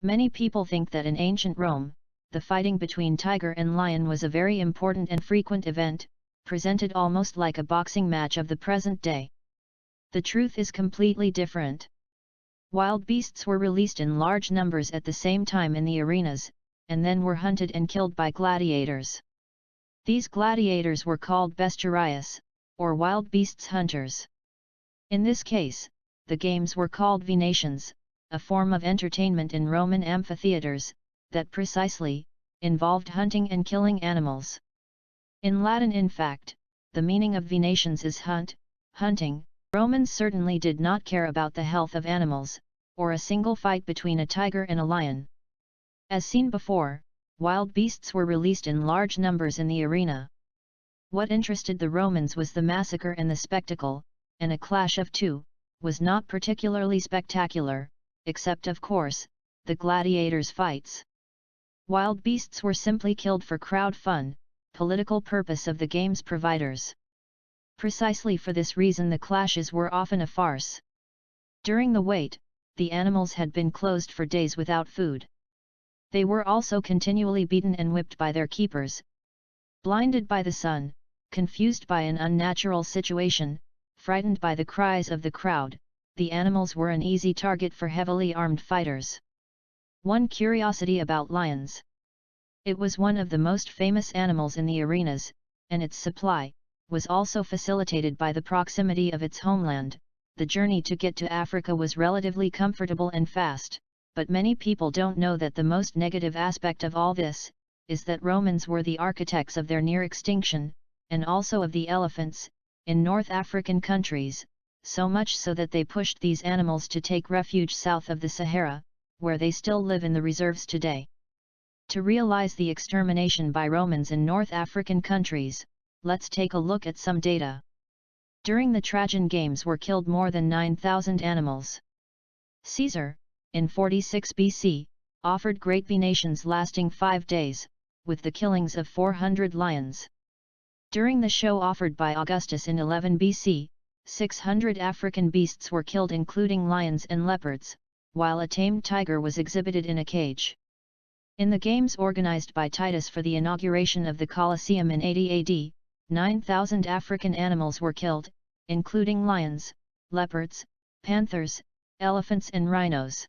Many people think that in ancient Rome, the fighting between tiger and lion was a very important and frequent event, presented almost like a boxing match of the present day. The truth is completely different. Wild beasts were released in large numbers at the same time in the arenas, and then were hunted and killed by gladiators. These gladiators were called Bestiarius, or wild beasts hunters. In this case, the games were called Venations, a form of entertainment in Roman amphitheaters, that precisely involved hunting and killing animals. In Latin, in fact, the meaning of Venations is hunt, hunting. Romans certainly did not care about the health of animals, or a single fight between a tiger and a lion. As seen before, wild beasts were released in large numbers in the arena. What interested the Romans was the massacre and the spectacle, and a clash of two was not particularly spectacular, except of course, the gladiators' fights. Wild beasts were simply killed for crowd fun, political purpose of the game's providers. Precisely for this reason the clashes were often a farce. During the wait, the animals had been closed for days without food. They were also continually beaten and whipped by their keepers. Blinded by the sun, confused by an unnatural situation, frightened by the cries of the crowd, the animals were an easy target for heavily armed fighters. One curiosity about lions. It was one of the most famous animals in the arenas, and its supply was also facilitated by the proximity of its homeland. The journey to get to Africa was relatively comfortable and fast, but many people don't know that the most negative aspect of all this is that Romans were the architects of their near extinction, and also of the elephants, in North African countries, so much so that they pushed these animals to take refuge south of the Sahara, where they still live in the reserves today. To realize the extermination by Romans in North African countries, let's take a look at some data. During the Trajan Games were killed more than 9,000 animals. Caesar, in 46 BC, offered great Venations lasting 5 days, with the killings of 400 lions. During the show offered by Augustus in 11 BC, 600 African beasts were killed including lions and leopards, while a tamed tiger was exhibited in a cage. In the games organized by Titus for the inauguration of the Colosseum in 80 AD, 9,000 African animals were killed, including lions, leopards, panthers, elephants and rhinos.